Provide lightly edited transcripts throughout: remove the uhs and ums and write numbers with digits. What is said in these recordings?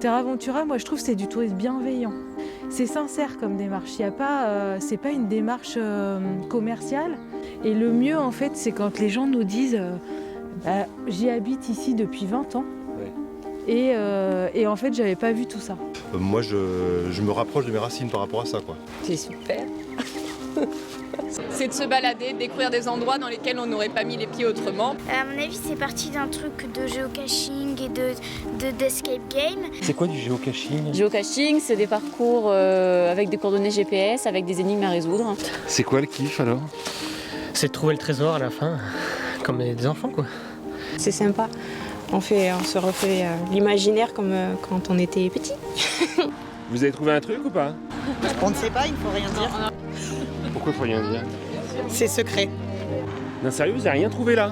Terra Ventura, moi je trouve que c'est du tourisme bienveillant. C'est sincère comme démarche, c'est pas une démarche commerciale. Et le mieux en fait, c'est quand les gens nous disent j'y habite ici depuis 20 ans. Et en fait, j'avais pas vu tout ça. Moi, je me rapproche de mes racines par rapport à ça, quoi. C'est super. C'est de se balader, de découvrir des endroits dans lesquels on n'aurait pas mis les pieds autrement. À mon avis, c'est parti d'un truc de géocaching et d'escape game. C'est quoi du géocaching ? Géocaching, c'est des parcours avec des coordonnées GPS, avec des énigmes à résoudre. C'est quoi le kiff alors ? C'est de trouver le trésor à la fin, comme des enfants quoi. C'est sympa. On se refait l'imaginaire comme quand on était petit. Vous avez trouvé un truc ou pas ? On ne sait pas, il ne faut rien dire. Pourquoi faut rien dire ? C'est secret. Non sérieux, vous avez rien trouvé là ?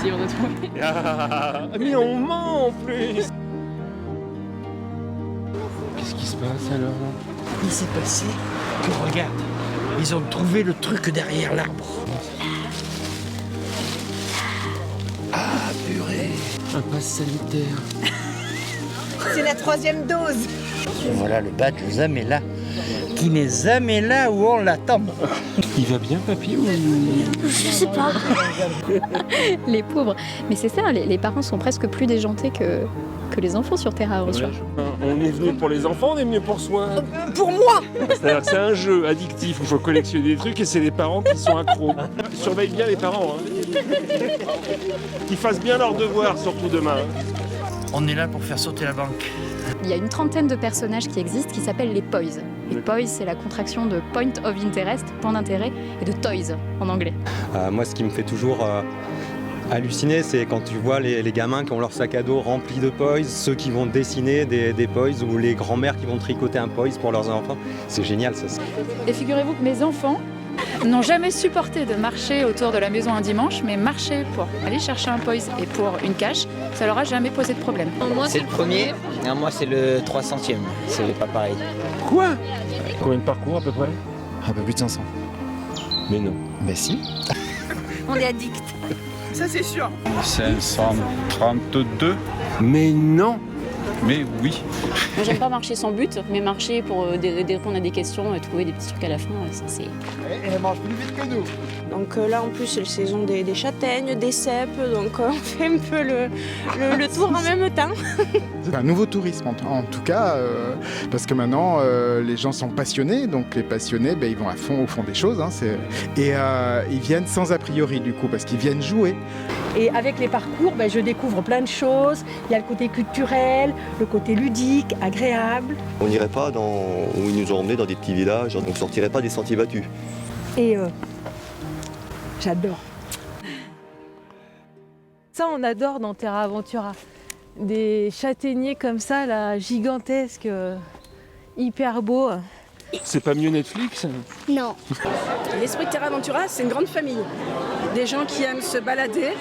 Si, on a trouvé. Ah, mais on ment en plus. Qu'est-ce qui se passe alors ? Il s'est passé que regarde, ils ont trouvé le truc derrière l'arbre. Ah purée ! Un pass sanitaire. C'est la 3e dose. Voilà le badge Zamela, qui n'est jamais là où on l'attend. Il va bien papy ou... Je sais pas. Les pauvres. Mais c'est ça, les parents sont presque plus déjantés que les enfants sur Terra Ventura. On est venu pour les enfants, on est venu pour soi. Pour moi. C'est-à-dire que c'est un jeu addictif où il faut collectionner des trucs et c'est les parents qui sont accros. Surveille bien les parents. Hein. Qu'ils fassent bien leurs devoirs, surtout demain. On est là pour faire sauter la banque. Il y a une trentaine de personnages qui existent qui s'appellent les POIs. Et POIs, c'est la contraction de Point of Interest, point d'intérêt, et de Toys en anglais. Moi, ce qui me fait toujours halluciner, c'est quand tu vois les gamins qui ont leur sac à dos rempli de Poys, ceux qui vont dessiner des Poys ou les grands-mères qui vont tricoter un Poys pour leurs enfants. C'est génial, ça. Et figurez-vous que mes enfants n'ont jamais supporté de marcher autour de la maison un dimanche, mais marcher pour aller chercher un Poys et pour une cache, ça leur a jamais posé de problème. C'est le premier, non, moi c'est le 300e, c'est pas pareil. Quoi ? Combien de parcours à peu près ? Un peu plus de 500. Mais non. Mais si. On est addict. Ça c'est sûr. 532. Mais non. Mais oui. Moi, j'aime pas marcher sans but, mais marcher pour répondre à des questions et trouver des petits trucs à la fin, ça c'est... Elle mange plus vite que nous. Donc là, en plus, c'est la saison des châtaignes, des cèpes, donc on fait un peu le tour en même temps. C'est un nouveau tourisme en tout cas, parce que maintenant, les gens sont passionnés, donc les passionnés, ils vont à fond au fond des choses. Hein, et ils viennent sans a priori du coup, parce qu'ils viennent jouer. Et avec les parcours, je découvre plein de choses. Il y a le côté culturel, le côté ludique, agréable. On n'irait pas où ils nous ont emmenés dans des petits villages, on ne sortirait pas des sentiers battus. Et j'adore. Ça, on adore dans Terra Ventura. Des châtaigniers comme ça, là, gigantesques, hyper beaux. C'est pas mieux Netflix ? Non. L'esprit de Terra Ventura, c'est une grande famille. Des gens qui aiment se balader,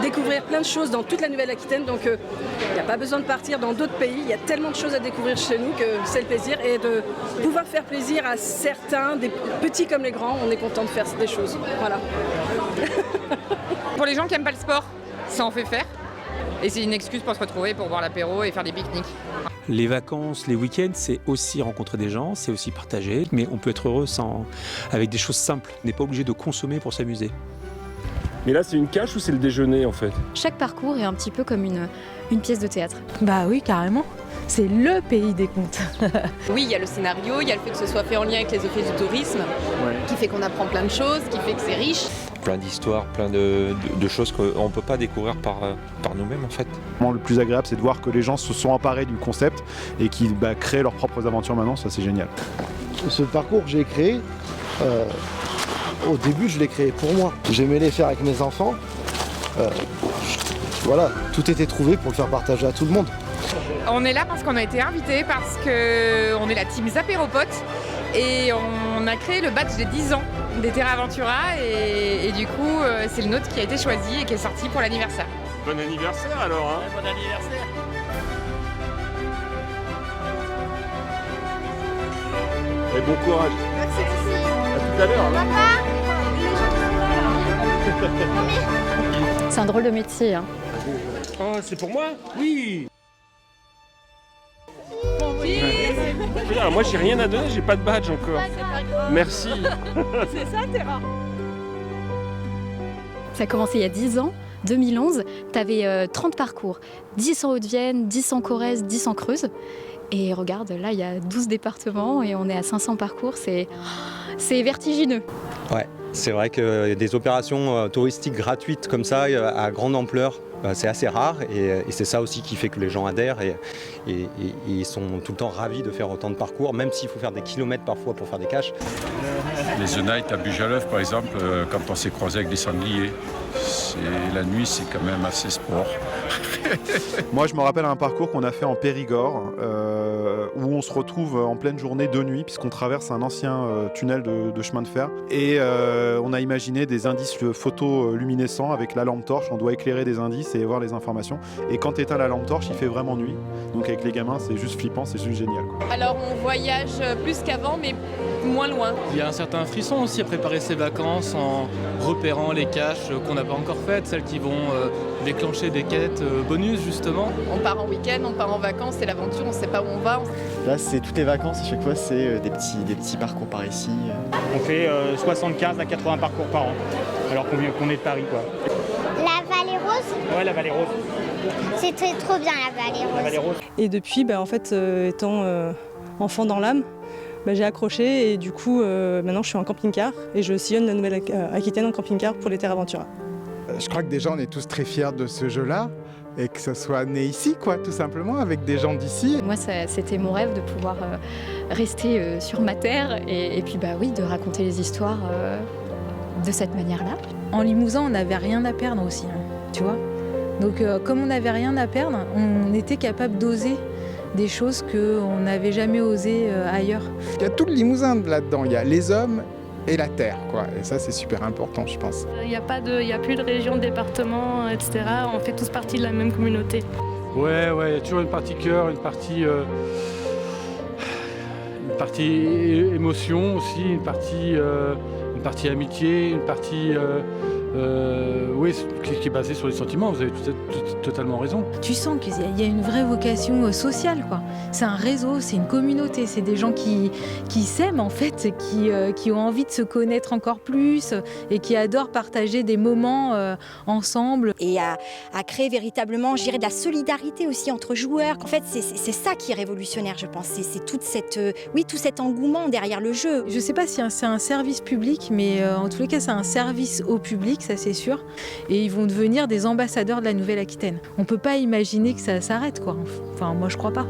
découvrir plein de choses dans toute la Nouvelle-Aquitaine. Donc il n'y a pas besoin de partir dans d'autres pays. Il y a tellement de choses à découvrir chez nous que c'est le plaisir. Et de pouvoir faire plaisir à certains, des petits comme les grands, on est content de faire des choses. Voilà. Pour les gens qui n'aiment pas le sport, ça en fait faire. Et c'est une excuse pour se retrouver, pour boire l'apéro et faire des pique-niques. Les vacances, les week-ends, c'est aussi rencontrer des gens, c'est aussi partager. Mais on peut être heureux avec des choses simples. On n'est pas obligé de consommer pour s'amuser. Mais là, c'est une cache ou c'est le déjeuner en fait ? Chaque parcours est un petit peu comme une pièce de théâtre. Bah oui, carrément. C'est le pays des contes. Oui, il y a le scénario, il y a le fait que ce soit fait en lien avec les offices du tourisme, qui fait qu'on apprend plein de choses, qui fait que c'est riche. Plein d'histoires, plein de choses qu'on ne peut pas découvrir par nous-mêmes en fait. Le plus agréable, c'est de voir que les gens se sont emparés du concept et qu'ils créent leurs propres aventures maintenant, ça c'est génial. Ce parcours que j'ai créé, au début je l'ai créé pour moi. J'aimais les faire avec mes enfants. Voilà, tout était trouvé pour le faire partager à tout le monde. On est là parce qu'on a été invités, parce qu'on est la team Zapéropotes et on a créé le badge des 10 ans des Terra Ventura et du coup c'est le nôtre qui a été choisi et qui est sorti pour l'anniversaire. Bon anniversaire alors hein. Bon anniversaire. Et bon courage. Merci. À tout à l'heure. C'est un drôle de métier. Hein. Oh, c'est pour moi ? Oui. Putain, moi j'ai rien à donner, j'ai pas de badge encore. Merci. C'est ça, Terra. Ça a commencé il y a 10 ans, 2011. Tu avais 30 parcours, 10 en Haute-Vienne, 10 en Corrèze, 10 en Creuse. Et regarde, là, il y a 12 départements et on est à 500 parcours. C'est vertigineux. Ouais, c'est vrai que des opérations touristiques gratuites comme ça, à grande ampleur, c'est assez rare. Et c'est ça aussi qui fait que les gens adhèrent et ils sont tout le temps ravis de faire autant de parcours, même s'il faut faire des kilomètres parfois pour faire des caches. Les The Night à Bujalov, par exemple, quand on s'est croisé avec des sangliers, la nuit, c'est quand même assez sport. Moi, je me rappelle un parcours qu'on a fait en Périgord, où on se retrouve en pleine journée de nuit, puisqu'on traverse un ancien tunnel de chemin de fer. Et on a imaginé des indices photoluminescents avec la lampe torche. On doit éclairer des indices et voir les informations. Et quand tu éteins la lampe torche, il fait vraiment nuit. Donc avec les gamins, c'est juste flippant, c'est juste génial, quoi. Alors on voyage plus qu'avant, mais moins loin. Il y a un certain frisson aussi à préparer ses vacances en repérant les caches qu'on n'a pas encore faites, celles qui vont déclencher des quêtes bonus justement. On part en week-end, on part en vacances, c'est l'aventure, on ne sait pas où on va. Là c'est toutes les vacances, à chaque fois c'est des petits parcours par ici. On fait 75 à 80 parcours par an, alors qu'on est de Paris quoi. La Vallée Rose? Ouais, la Vallée Rose. C'était trop bien la Vallée Rose. Et depuis, en fait, étant enfant dans l'âme, j'ai accroché et du coup, maintenant je suis en camping-car et je sillonne la Nouvelle-Aquitaine en camping-car pour les Terra Ventura. Je crois que déjà on est tous très fiers de ce jeu-là et que ça soit né ici, quoi, tout simplement, avec des gens d'ici. Moi, c'était mon rêve de pouvoir rester sur ma terre et puis oui, de raconter les histoires de cette manière-là. En Limousin, on n'avait rien à perdre aussi, hein, tu vois. Donc comme on n'avait rien à perdre, on était capable d'oser des choses qu'on n'avait jamais osé ailleurs. Il y a tout le Limousin là-dedans, il y a les hommes et la terre, quoi. Et ça, c'est super important, je pense. Il n'y a plus de région, de département, etc. On fait tous partie de la même communauté. Ouais, il y a toujours une partie cœur, une partie émotion aussi, une partie amitié, une partie qui est basée sur les sentiments. Vous avez totalement raison. Tu sens qu'il y a une vraie vocation sociale, quoi. C'est un réseau, c'est une communauté, c'est des gens qui s'aiment en fait, qui ont envie de se connaître encore plus et qui adorent partager des moments ensemble. Et à créer véritablement, je dirais, de la solidarité aussi entre joueurs. En fait, c'est ça qui est révolutionnaire, je pense. C'est tout cet engouement derrière le jeu. Je ne sais pas si c'est un service public, mais en tous les cas, c'est un service au public, ça c'est sûr. Et ils vont devenir des ambassadeurs de la Nouvelle-Aquitaine. On ne peut pas imaginer que ça s'arrête, quoi. Enfin, moi, je crois pas.